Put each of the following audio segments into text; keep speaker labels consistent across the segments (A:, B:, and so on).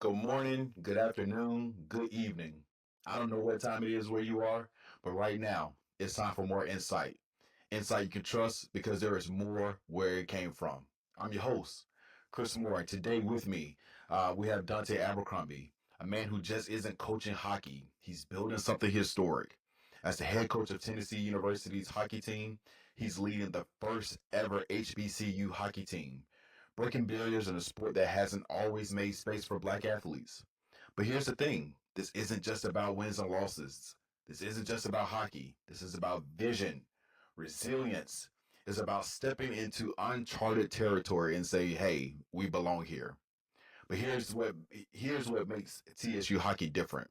A: Good morning, good afternoon, good evening. I don't know what time it is where you are, but right now it's time for more insight. Insight you can trust because there is more where it came from. I'm your host, Chris Moore, and today with me, we have Duante Abercrombie, a man who just isn't coaching hockey. He's building something historic. As the head coach of Tennessee University's hockey team, he's leading the first ever HBCU hockey team, breaking barriers in a sport that hasn't always made space for black athletes. But here's the thing, this isn't just about wins and losses. This isn't just about hockey. This is about vision, resilience. It's about stepping into uncharted territory and say, hey, we belong here. But here's what makes TSU hockey different.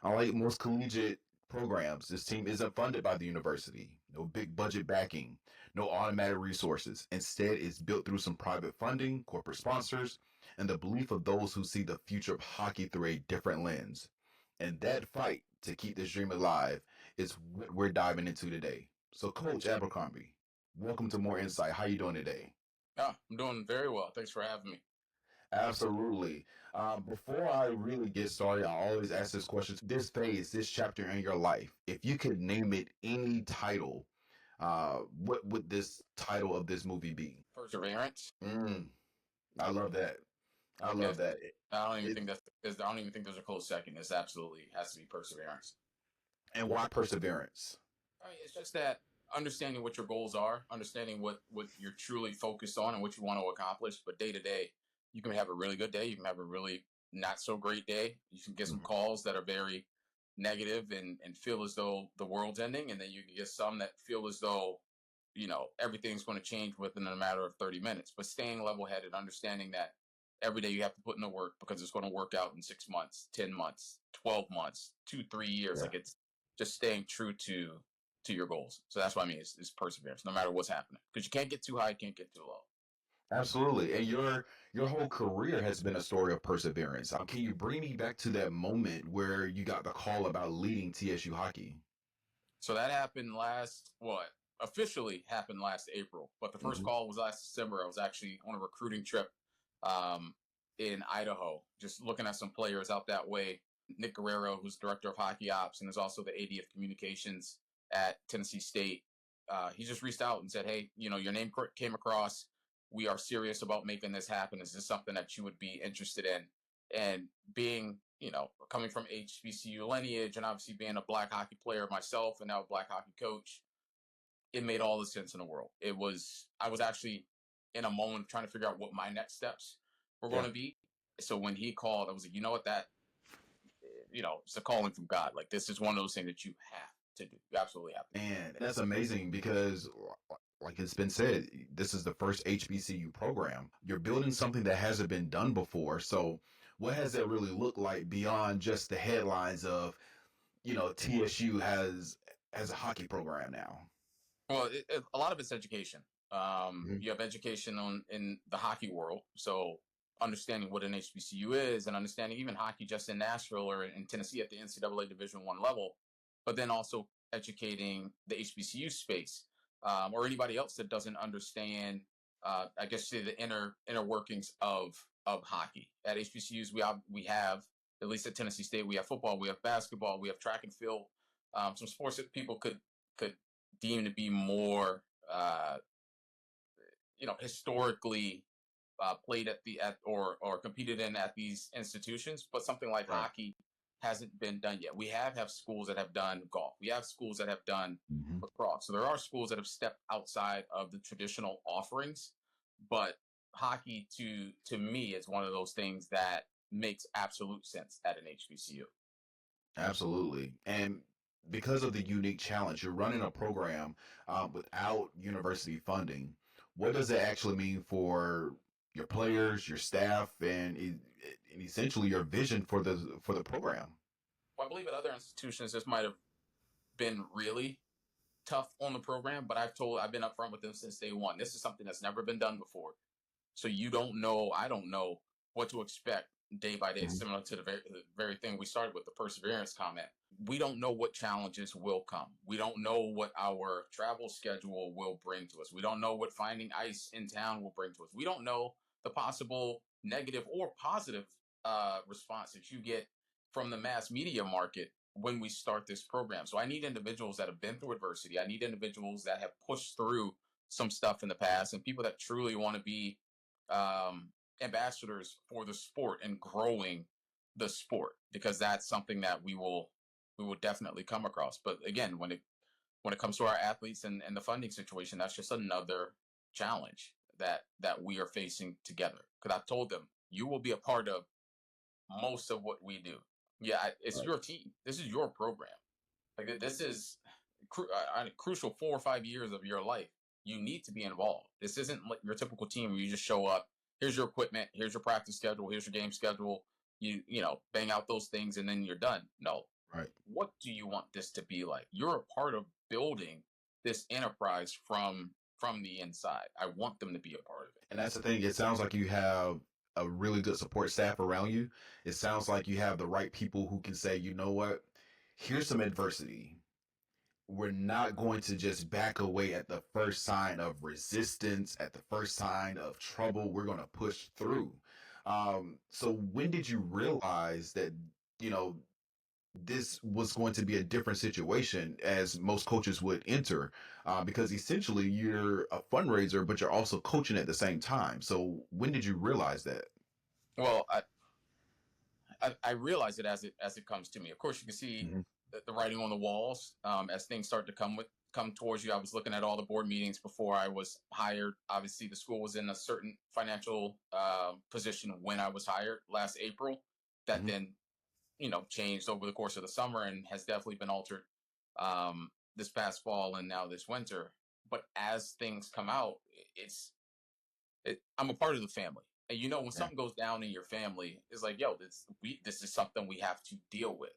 A: Unlike most collegiate programs, this team isn't funded by the university. No big budget backing, no automatic resources. Instead, it's built through some private funding, corporate sponsors, and the belief of those who see the future of hockey through a different lens. And that fight to keep this dream alive is what we're diving into today. So, Coach Abercrombie, welcome to More Insight. How you doing today?
B: Yeah, I'm doing very well. Thanks for having me.
A: Absolutely. Before I really get started, I always ask this question. This phase, this chapter in your life, if you could name it any title, what would this title of this movie be?
B: Perseverance.
A: Mm, I love that. I love
B: Yes.
A: that.
B: I don't even
A: It,
B: think I don't even think there's a close second. It's absolutely has to be perseverance.
A: and why perseverance?
B: I mean, it's just that understanding what your goals are, understanding what you're truly focused on and what you want to accomplish. But day to day, you can have a really good day. You can have a really not so great day. You can get some
A: Mhm.
B: calls that are very negative and feel as though the world's ending, and then you can get some that feel as though everything's going to change within a matter of 30 minutes. But staying level headed, understanding that every day you have to put in the work because it's going to work out in 6 months, 10 months, 12 months, 2 3 years.
A: Yeah.
B: Like it's just staying true to your goals. So that's what I mean is perseverance, no matter what's happening. Because you can't get too high, you can't get too low.
A: Absolutely. And your whole career has been a story of perseverance. Can you bring me back to that moment where you got the call about leading TSU hockey?
B: So that happened last what officially happened last April, but the first
A: Hmm.
B: call was last December. I was actually on a recruiting trip um, in Idaho, just looking at some players out that way. Nick Guerrero, who's director of hockey ops and is also the AD of communications at Tennessee State, he just reached out and said, "Hey, your name came across. We are serious about making this happen. Is this something that you would be interested in?" And being, coming from HBCU lineage and obviously being a black hockey player myself and now a black hockey coach, it made all the sense in the world. I was actually in a moment trying to figure out what my next steps were going
A: Yeah.
B: to be. So when he called, I was like, you know what, it's a calling from God. Like this is one of those things that you have to do. You absolutely have to do.
A: And that's amazing because, like it's been said, this is the first HBCU program. You're building something that hasn't been done before. So, what has that really looked like beyond just the headlines of, TSU has a hockey program now?
B: Well, a lot of it's education.
A: Mhm.
B: You have education in the hockey world, so understanding what an HBCU is, and understanding even hockey just in Nashville or in Tennessee at the NCAA Division One level, but then also educating the HBCU space or anybody else that doesn't understand. I guess say the inner workings of hockey at HBCUs. We have at least at Tennessee State we have football, we have basketball, we have track and field, some sports that people could deemed to be more, historically played at or competed in at these institutions. But something like
A: Right.
B: hockey hasn't been done yet. We have schools that have done golf. We have schools that have done
A: Hmm.
B: lacrosse. So there are schools that have stepped outside of the traditional offerings. But hockey, to me, is one of those things that makes absolute sense at an HBCU.
A: Absolutely. And because of the unique challenge, you're running a program without university funding. What does that actually mean for your players, your staff, and essentially your vision for the program?
B: Well, I believe at other institutions this might have been really tough on the program, but I've been upfront with them since day one. This is something that's never been done before. So you don't know, I don't know what to expect day by day,
A: Mhm.
B: similar to the very thing we started with the perseverance comment. We don't know what challenges will come. We don't know what our travel schedule will bring to us. We don't know what finding ice in town will bring to us. We don't know the possible negative or positive response that you get from the mass media market when we start this program. So I need individuals that have been through adversity. I need individuals that have pushed through some stuff in the past, and people that truly want to be um, ambassadors for the sport and growing the sport, because that's something that we will definitely come across. But again, when it comes to our athletes and the funding situation, that's just another challenge that we are facing together. Because I told them, you will be a part of most of what we do. Yeah, it's
A: Right.
B: your team. This is your program. Like this is a crucial 4 or 5 years of your life. You need to be involved. This isn't like your typical team where you just show up. Here's your equipment. Here's your practice schedule. Here's your game schedule. You bang out those things and then you're done. No.
A: Right.
B: What do you want this to be like? You're a part of building this enterprise from the inside. I want them to be a part of it.
A: And that's the thing. It sounds like you have a really good support staff around you. It sounds like you have the right people who can say, you know what, here's some adversity. We're not going to just back away at the first sign of resistance, at the first sign of trouble. We're going to push through. So when did you realize that, you know, this was going to be a different situation as most coaches would enter? Because essentially you're a fundraiser, but you're also coaching at the same time. So when did you realize that?
B: Well, I realize it as it comes to me. Of course, you can see
A: Mm-hmm.
B: the writing on the walls as things start to come towards you. I was looking at all the board meetings before I was hired. Obviously, the school was in a certain financial position when I was hired last April. That
A: Mm-hmm.
B: then changed over the course of the summer and has definitely been altered this past fall and now this winter. But as things come out, I'm a part of the family. And when
A: Yeah.
B: something goes down in your family, it's like, yo, this is something we have to deal with.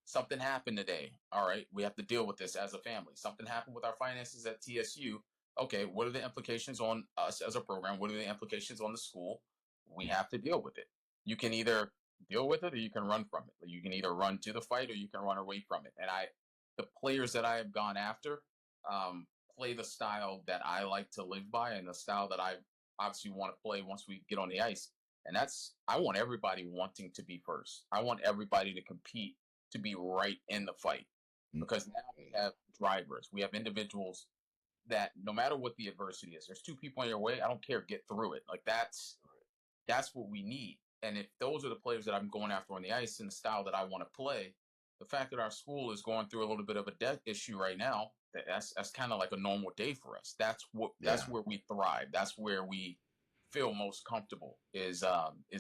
B: Something happened today. All right, we have to deal with this as a family. Something happened with our finances at TSU. Okay, what are the implications on us as a program? What are the implications on the school? We have to deal with it. You can either deal with it or you can run from it. You can either run to the fight or you can run away from it. And the players that I have gone after, um, play the style that I like to live by and the style that I obviously want to play once we get on the ice. And I want everybody wanting to be first. I want everybody to compete, to be right in the fight, because now we have drivers. We have individuals that no matter what the adversity is, there's two people on your way. I don't care. Get through it. Like that's what we need. And if those are the players that I'm going after on the ice and the style that I want to play, the fact that our school is going through a little bit of a debt issue right now, that's kind of like a normal day for us.
A: Yeah.
B: That's where we thrive. That's where we feel most comfortable is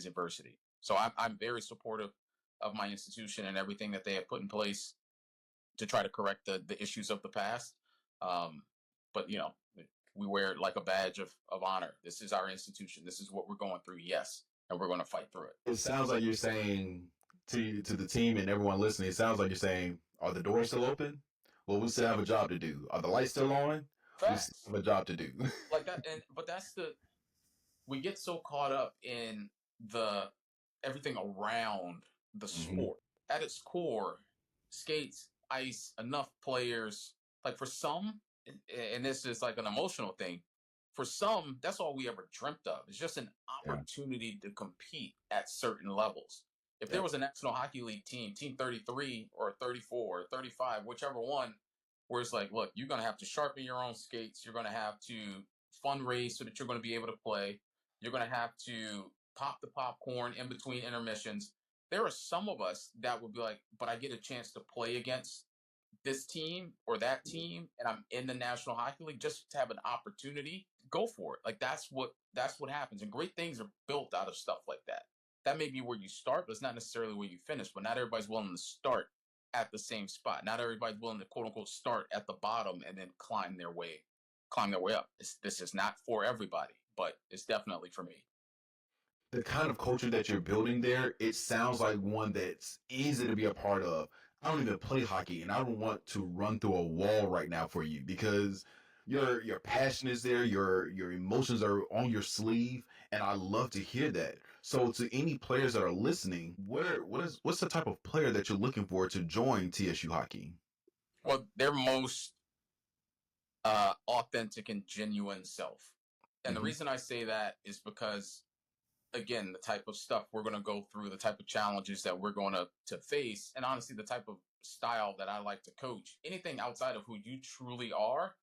B: adversity. So I'm very supportive of my institution and everything that they have put in place to try to correct the issues of the past. Um, but we wear it like a badge of honor. This is our institution. This is what we're going through. Yes, and we're going to fight through it.
A: It sounds like you're saying to the team and everyone listening, it sounds like you're saying, are the doors still open? Well, we still have a job to do. Are the lights still on? We still
B: Facts
A: have a job to do.
B: like that, but that's we get so caught up in the everything around the
A: Hmm.
B: sport. At its core, skates, ice, enough players. Like for some, and this is like an emotional thing. For some, that's all we ever dreamt of. It's just an
A: Yeah.
B: opportunity to compete at certain levels. If there
A: Yeah.
B: was a National Hockey League team, Team 33 or 34 or 35, whichever one, where it's like, look, you're going to have to sharpen your own skates. You're going to have to fundraise so that you're going to be able to play. You're going to have to pop the popcorn in between intermissions. There are some of us that would be like, but I get a chance to play against this team or that team, and I'm in the National Hockey League just to have an opportunity. Go for it. Like that's what happens, and great things are built out of stuff like that. That may be where you start, but it's not necessarily where you finish. But not everybody's willing to start at the same spot. Not everybody's willing to quote unquote start at the bottom and then climb their way up. This is not for everybody, but it's definitely for me.
A: The kind of culture that you're building there, it sounds like one that's easy to be a part of. I don't even play hockey, and I don't want to run through a wall right now for you because your passion is there, your emotions are on your sleeve, and I love to hear that. So, to any players that are listening, what's the type of player that you're looking for to join TSU Hockey?
B: Well, their most authentic and genuine self. And the
A: Hmm.
B: reason I say that is because, again, the type of stuff we're going to go through, the type of challenges that we're going to face, and honestly, the type of style that I like to coach. Anything outside of who you truly are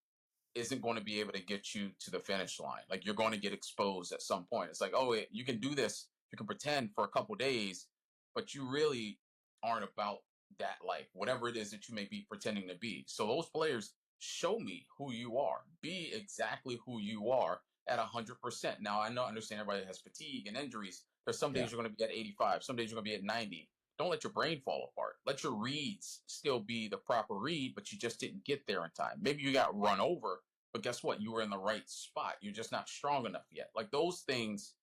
B: isn't going to be able to get you to the finish line. Like you're going to get exposed at some point. It's like, oh, you can do this, you can pretend for a couple days, but you really aren't about that life, whatever it is that you may be pretending to be. So those players, show me who you are. Be exactly who you are at 100%. Now I know, understand everybody has fatigue and injuries. There's some
A: Yeah.
B: days you're going to be at 85, some days you're going to be at 90. Don't let your brain fall apart. Let your reads still be the proper read, but you just didn't get there in time. Maybe you got run over, but guess what? You were in the right spot. You're just not strong enough yet. Like those things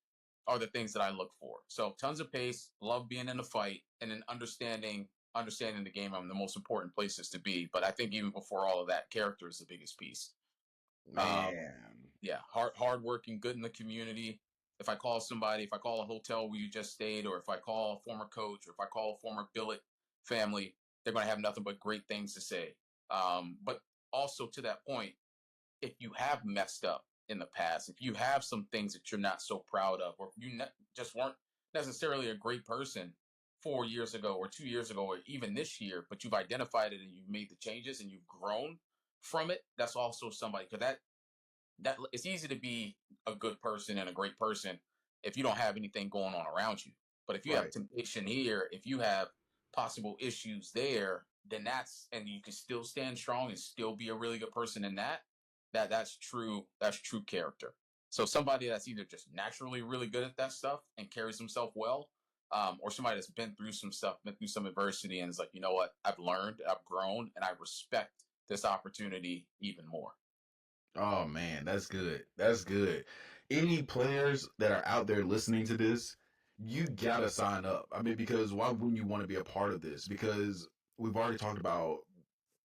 B: are the things that I look for. So tons of pace, love being in the fight, and then understanding the game are the most important places to be. But I think even before all of that, character is the biggest piece. Um,
A: Man.
B: yeah, hard working, good in the community. If I call somebody, if I call a hotel where you just stayed, or if I call a former coach, or if I call a former billet family, they're going to have nothing but great things to say. But also to that point, if you have messed up in the past, if you have some things that you're not so proud of, or if you just weren't necessarily a great person 4 years ago or 2 years ago, or even this year, but you've identified it and you've made the changes and you've grown from it, that's also somebody, because that it's easy to be a good person and a great person if you don't have anything going on around you. But if you have
A: Right.
B: temptation here, if you have possible issues there, then and you can still stand strong and still be a really good person in that's true character. So somebody that's either just naturally really good at that stuff and carries himself well, or somebody that's been through some stuff, been through some adversity, and is like, you know what, I've learned, I've grown, and I respect this opportunity even more.
A: Oh man, that's good. That's good. Any players that are out there listening to this, you gotta sign up. I mean, because why wouldn't you want to be a part of this? Because we've already talked about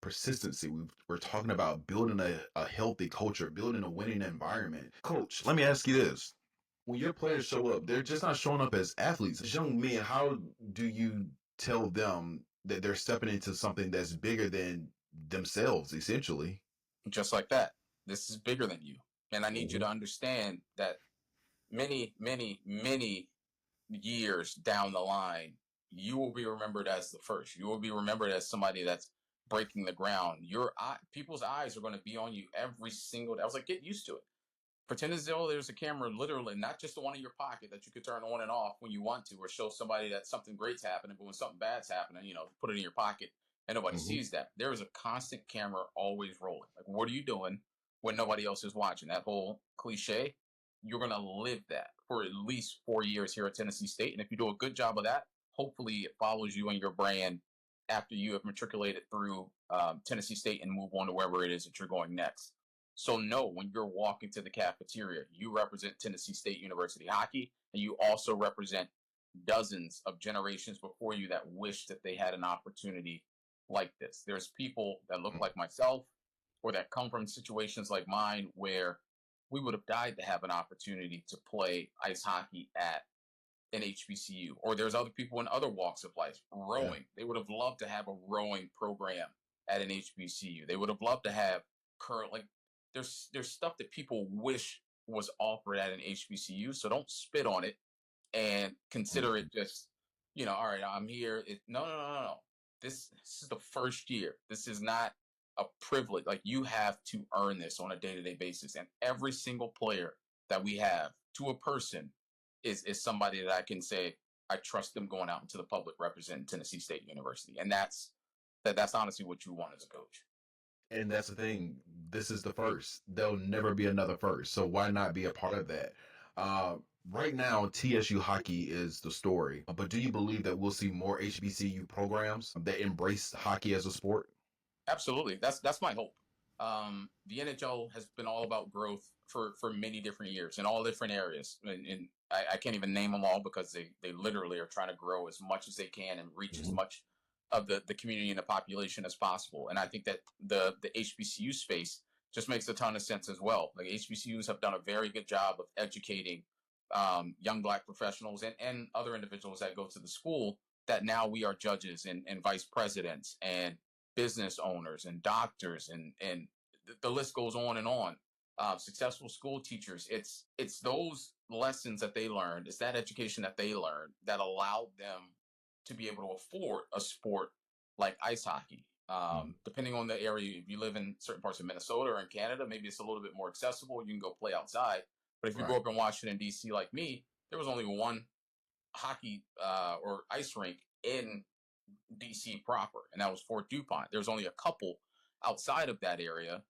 A: persistency. We're talking about building a healthy culture, building a winning environment. Coach, let me ask you this. When your players show up, they're just not showing up as athletes. As young men, how do you tell them that they're stepping into something that's bigger than themselves, essentially?
B: Just like that. This is bigger than you. And I need you
A: Mhm.
B: to understand that many, many, many years down the line, you will be remembered as the first. You will be remembered as somebody that's breaking the ground. People's eyes are going to be on you every single day. I was like, get used to it. Pretend as though there's a camera, literally, not just the one in your pocket that you could turn on and off when you want to, or show somebody that something great's happening, but when something bad's happening, put it in your pocket and nobody
A: Mhm.
B: sees that. There is a constant camera always rolling. Like, what are you doing when nobody else is watching? That whole cliche, you're going to live that for at least 4 years here at Tennessee State. And if you do a good job of that, hopefully it follows you and your brand after you have matriculated through Tennessee State and move on to wherever it is that you're going next. So know when you're walking to the cafeteria, you represent Tennessee State University hockey, and you also represent dozens of generations before you that wish that they had an opportunity like this. There's people that look like myself or that come from situations like mine where we would have died to have an opportunity to play ice hockey at an HBCU. Or there's other people in other walks of life,
A: Yeah.
B: rowing. They would have loved to have a rowing program at an HBCU. They would have loved to have current like there's stuff that people wish was offered at an HBCU. So don't spit on it and consider
A: Mhm.
B: it just, all right, I'm here. No, no, no, no, no. This is the first year. This is not a privilege. Like you have to earn this on a day-to-day basis. And every single player that we have to a person is somebody that I can say I trust them going out into the public representing Tennessee State University. And that's honestly what you want as a coach.
A: And that's the thing. This is the first. There'll never be another first. So why not be a part of that? Uh, right now, TSU hockey is the story. But do you believe that we'll see more HBCU programs that embrace hockey as a sport?
B: Absolutely. That's my hope. The NHL has been all about growth for many different years in all different areas, and I can't even name them all because they literally are trying to grow as much as they can and reach as
A: Mhm.
B: much of the community and the population as possible. And I think that the HBCU space just makes a ton of sense as well. Like HBCUs have done a very good job of educating young Black professionals and other individuals that go to the school that now we are judges and vice presidents and business owners and doctors and the list goes on and on. Successful school teachers. It's those lessons that they learned, it's that education that they learned that allowed them to be able to afford a sport like ice hockey.
A: Mhm.
B: Depending on the area, if you live in certain parts of Minnesota or in Canada, maybe it's a little bit more accessible. You can go play outside. But if you
A: Right.
B: grow up in Washington, D.C., like me, there was only one hockey or ice rink in DC proper, and that was Fort DuPont. There's only a couple outside of that area,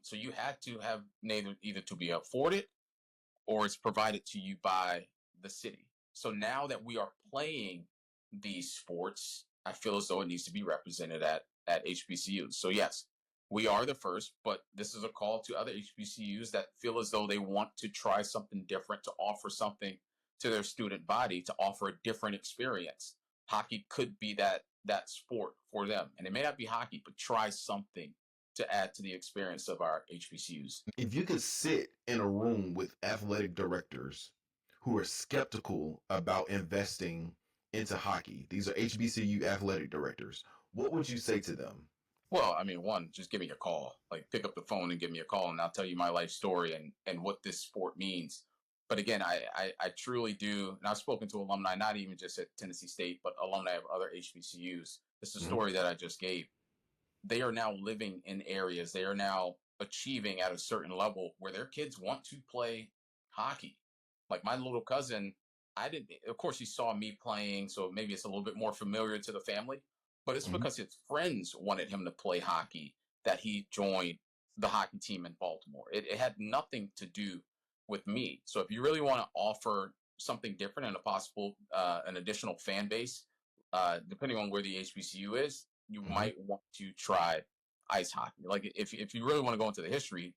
B: so you had to have either to be afforded or it's provided to you by the city. So now that we are playing these sports, I feel as though it needs to be represented at HBCUs. So yes, we are the first, but this is a call to other HBCUs that feel as though they want to try something different, to offer something to their student body, to offer a different experience. Hockey could be that sport for them, and it may not be hockey, but try something to add to the experience of our HBCUs.
A: If you could sit in a room with athletic directors who are skeptical about investing into hockey, these are HBCU athletic directors, what would you say to them?
B: Well, I mean, one, just give me a call. Like, pick up the phone and give me a call, and I'll tell you my life story and what this sport means. But again, I truly do, and I've spoken to alumni, not even just at Tennessee State, but alumni of other HBCUs. This is a
A: Mhm.
B: story that I just gave. They are now living in areas. They are now achieving at a certain level where their kids want to play hockey. Like my little cousin, I didn't. Of course, he saw me playing, so maybe it's a little bit more familiar to the family. But it's
A: Mhm.
B: because his friends wanted him to play hockey that he joined the hockey team in Baltimore. It had nothing to do with me. So if you really want to offer something different and a possible an additional fan base, depending on where the HBCU is, you
A: Mhm.
B: might want to try ice hockey. Like if you really want to go into the history,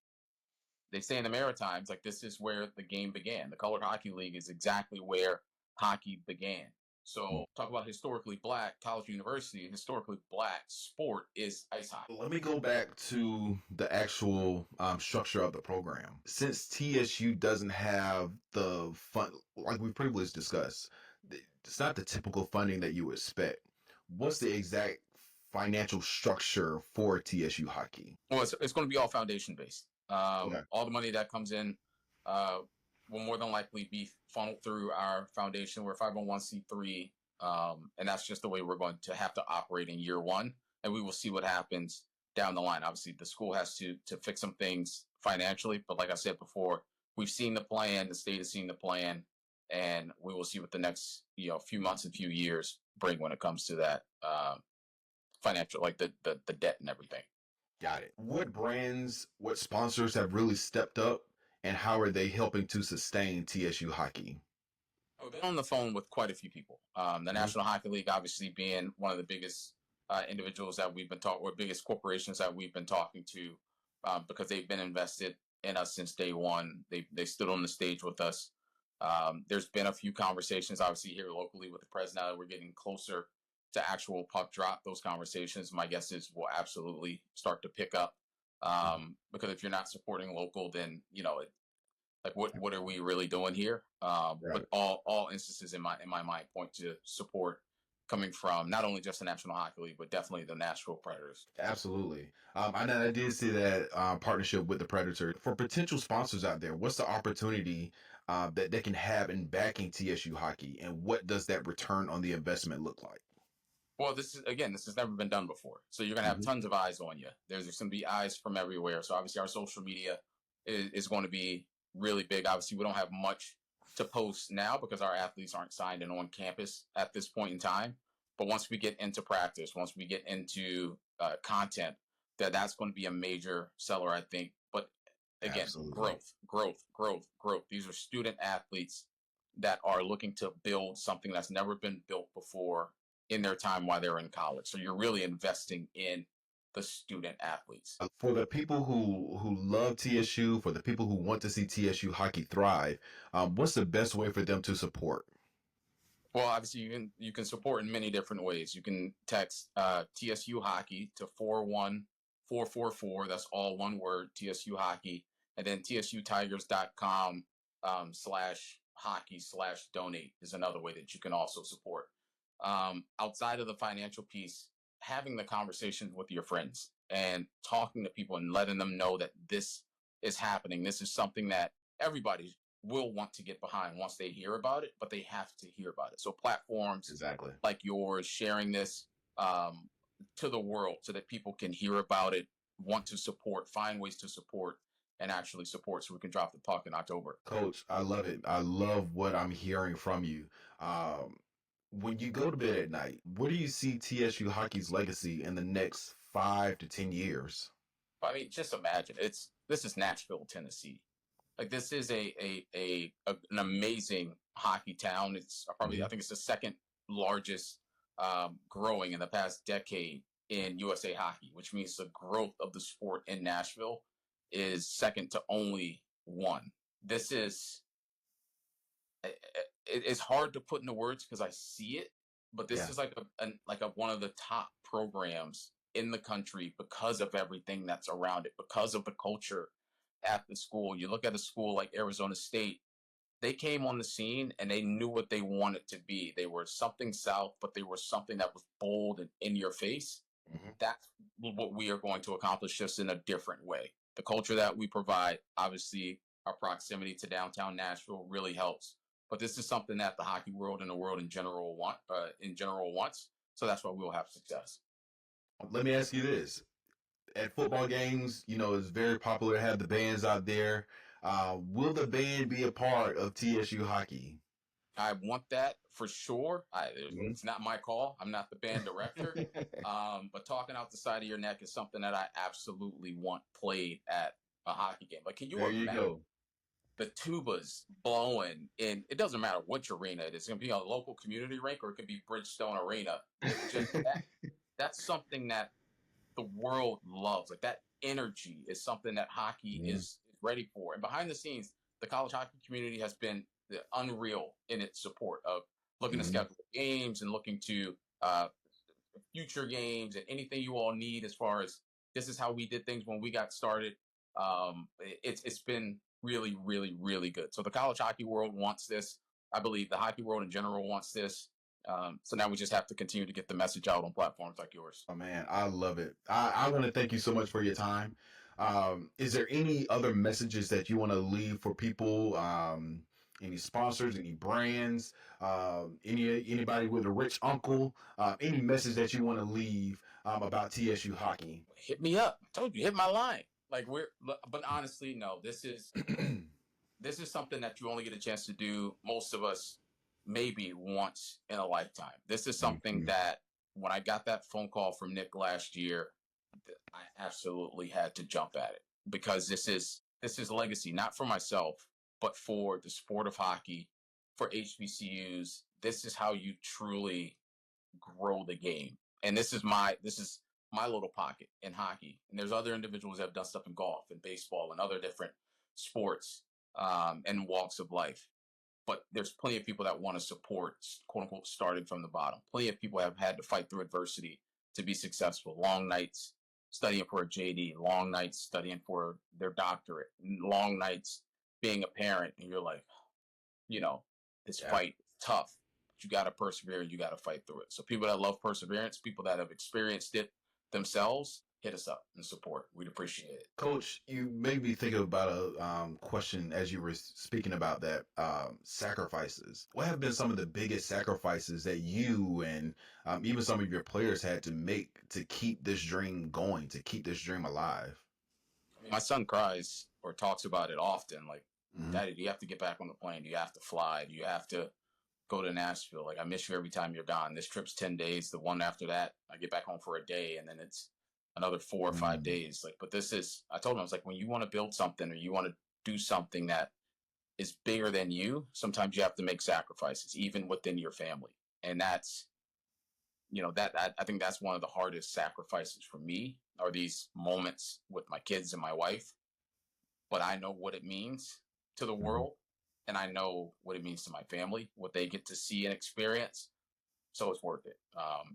B: they say in the Maritimes, like this is where the game began. The Colored Hockey League is exactly where hockey began. So talk about historically black college university, historically black sport is ice hockey.
A: Let me go back to the actual structure of the program. Since TSU doesn't have the fund, like we previously discussed, it's not the typical funding that you expect. What's the exact financial structure for TSU hockey?
B: Well, it's going to be all foundation based.
A: Okay.
B: All the money that comes in uh, will more than likely be funneled through our foundation. We're 501c3, and that's just the way we're going to have to operate in year one. And we will see what happens down the line. Obviously, the school has to fix some things financially, but like I said before, we've seen the plan. The state has seen the plan, and we will see what the next few months and few years bring when it comes to that financial, like the debt and everything.
A: Got it. What brands, what sponsors have really stepped up, and how are they helping to sustain TSU hockey?
B: I've been on the phone with quite a few people. The
A: Mhm.
B: National Hockey League, obviously, being one of the biggest individuals that we've been talking, or biggest corporations that we've been talking to, because they've been invested in us since day one. They stood on the stage with us. There's been a few conversations, obviously, here locally with the president. Now that we're getting closer to actual puck drop, those conversations, my guess is, will absolutely start to pick up. Because if you're not supporting local, then like what are we really doing here? But
A: Right.
B: all instances in my mind point to support coming from not only just the National Hockey League, but definitely the Nashville Predators.
A: Absolutely. I know I did see that partnership with the Predator. For potential sponsors out there, what's the opportunity that they can have in backing TSU hockey, and what does that return on the investment look like?
B: Well, this has never been done before, so you're gonna have
A: Mhm.
B: tons of eyes on you. There's gonna be eyes from everywhere. So obviously, our social media is going to be really big. Obviously, we don't have much to post now because our athletes aren't signed and on campus at this point in time. But once we get into practice, once we get into content, that's going to be a major seller, I think. But again,
A: Absolutely.
B: growth, growth, growth, growth. These are student athletes that are looking to build something that's never been built before in their time while they're in college. So you're really investing in the student athletes.
A: For the people who love TSU, for the people who want to see TSU hockey thrive, what's the best way for them to support?
B: Well, obviously you can support in many different ways. You can text TSU Hockey to 41444. That's all one word, TSU Hockey, and then tsutigers.com slash hockey slash donate is another way that you can also support. Outside of the financial piece, having the conversations with your friends and talking to people and letting them know that this is happening. This is something that everybody will want to get behind once they hear about it, but they have to hear about it. So platforms
A: Exactly.
B: like yours sharing this um, to the world so that people can hear about it, want to support, find ways to support, and actually support so we can drop the puck in October.
A: Coach, I love it. I love what I'm hearing from you. Um, when you go to bed at night, where do you see TSU hockey's legacy in the next 5 to 10 years?
B: I mean, just imagine this is Nashville, Tennessee. Like this is an amazing hockey town. It's probably I
A: Mhm.
B: think it's the second largest growing in the past decade in USA hockey, which means the growth of the sport in Nashville is second to only one. This is it's hard to put into words because I see it, but this
A: Yeah.
B: is like a one of the top programs in the country because of everything that's around it, because of the culture at the school. You look at a school like Arizona State, they came on the scene and they knew what they wanted to be. They were something south, but they were something that was bold and in your face.
A: Mhm.
B: That's what we are going to accomplish just in a different way. The culture that we provide, obviously, our proximity to downtown Nashville really helps. But this is something that the hockey world and the world in general wants. So that's why we'll have success.
A: Let me ask you this. At football games, it's very popular to have the bands out there. Will the band be a part of TSU hockey?
B: I want that for sure.
A: Mhm.
B: It's not my call. I'm not the band director. But talking out the side of your neck is something that I absolutely want played at a hockey game. Like, can you
A: There you
B: imagine
A: go.
B: the tubas blowing in? It doesn't matter which arena it is. It's going to be a local community rink or it could be Bridgestone Arena. Just that's something that the world loves. Like that energy is something that hockey
A: Mhm.
B: is ready for. And behind the scenes, the college hockey community has been unreal in its support of looking to
A: Mhm.
B: schedule games and looking to uh, future games and anything you all need as far as this is how we did things when we got started. It's been really, really, really good. So the college hockey world wants this. I believe the hockey world in general wants this. So now we just have to continue to get the message out on platforms like yours.
A: Oh man, I love it. I want to thank you so much for your time. Is there any other messages that you want to leave for people? Any sponsors, any brands, anybody with a rich uncle? Any message that you want to leave about TSU hockey?
B: Hit me up. I told you, hit my line. Like but honestly, no. This is something that you only get a chance to do. Most of us maybe once in a lifetime. This is something
A: Mhm.
B: that when I got that phone call from Nick last year, I absolutely had to jump at it because this is legacy, not for myself, but for the sport of hockey, for HBCUs. This is how you truly grow the game. And this is my little pocket in hockey. And there's other individuals that have done stuff in golf and baseball and other different sports and walks of life. But there's plenty of people that want to support, quote unquote, starting from the bottom. Plenty of people have had to fight through adversity to be successful. Long nights studying for a JD, long nights studying for their doctorate, long nights being a parent. And you're like, you know, this
A: Yeah.
B: fight is tough. But you got to persevere and you got to fight through it. So people that love perseverance, people that have experienced it themselves, hit us up and support. We'd appreciate it.
A: Coach, you made me think about a question as you were speaking about that sacrifices. What have been some of the biggest sacrifices that you and even some of your players had to make to keep this dream going, to keep this dream alive?
B: I mean, my son cries or talks about it often. Like,
A: Hmm.
B: Daddy, do you have to get back on the plane? Do you have to fly? Do you have to go to Nashville? Like, I miss you every time you're gone. This trip's 10 days. The one after that, I get back home for a day and then it's another 4 or 5 days. Like, but I told him, I was like, when you want to build something or you want to do something that is bigger than you, sometimes you have to make sacrifices, even within your family. And I think that's one of the hardest sacrifices for me are these moments with my kids and my wife. But I know what it means to the
A: Hmm.
B: world, and I know what it means to my family, what they get to see and experience. So it's worth it.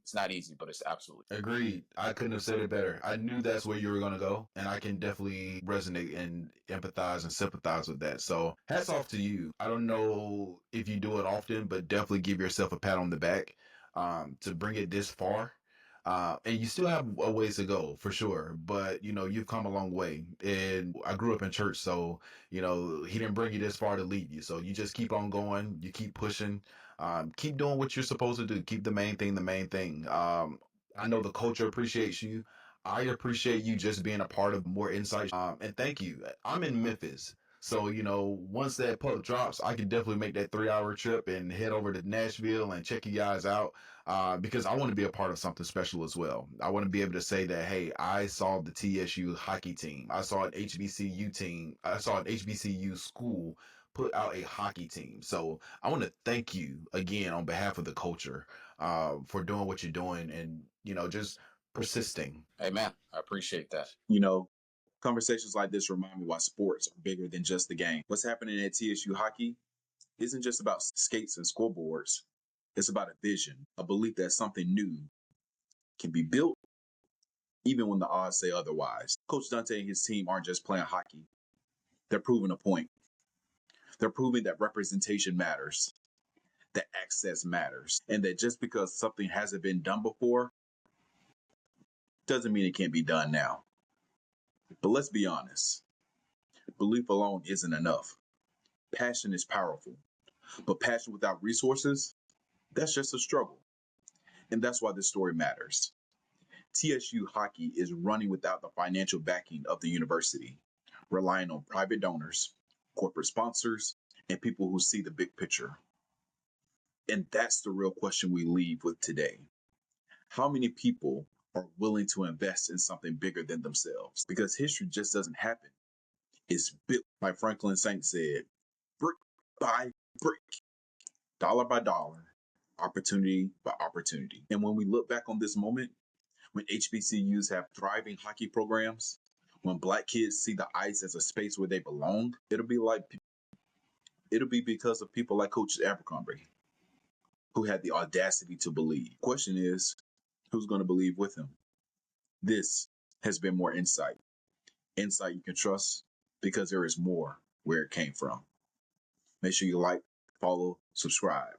B: It's not easy, but it's absolutely.
A: Agreed. I couldn't have said it better. I knew that's where you were going to go, and I can definitely resonate and empathize and sympathize with that. So, hats off to you. I don't know if you do it often, but definitely give yourself a pat on the back to bring it this far. And you still have a ways to go for sure, but you've come a long way. And I grew up in church, so he didn't bring you this far to leave you. So you just keep on going, you keep pushing, keep doing what you're supposed to do. Keep the main thing the main thing. I know the culture appreciates you. I appreciate you just being a part of More Insight. And thank you. I'm in Memphis. So, once that puck drops, I can definitely make that 3 hour trip and head over to Nashville and check you guys out, because I want to be a part of something special as well. I want to be able to say that, hey, I saw the TSU hockey team. I saw an HBCU team. I saw an HBCU school put out a hockey team. So I want to thank you again on behalf of the culture, for doing what you're doing and, just persisting.
B: Amen. I appreciate that.
C: Conversations like this remind me why sports are bigger than just the game. What's happening at TSU Hockey isn't just about skates and scoreboards. It's about a vision, a belief that something new can be built even when the odds say otherwise. Coach Duante and his team aren't just playing hockey. They're proving a point. They're proving that representation matters, that access matters, and that just because something hasn't been done before doesn't mean it can't be done now. But let's be honest, belief alone isn't enough. Passion is powerful, but passion without resources, that's just a struggle. And that's why this story matters. TSU Hockey is running without the financial backing of the university, relying on private donors, corporate sponsors, and people who see the big picture. And that's the real question we leave with today. How many people are willing to invest in something bigger than themselves? Because history just doesn't happen. It's built, like Franklin Saint said, brick by brick, dollar by dollar, opportunity by opportunity. And when we look back on this moment, when HBCUs have thriving hockey programs, when Black kids see the ice as a space where they belong, it'll be because of people like Coach Abercrombie, who had the audacity to believe. The question is, who's going to believe with him? This has been More Insight. Insight you can trust because there is more where it came from. Make sure you like, follow, subscribe.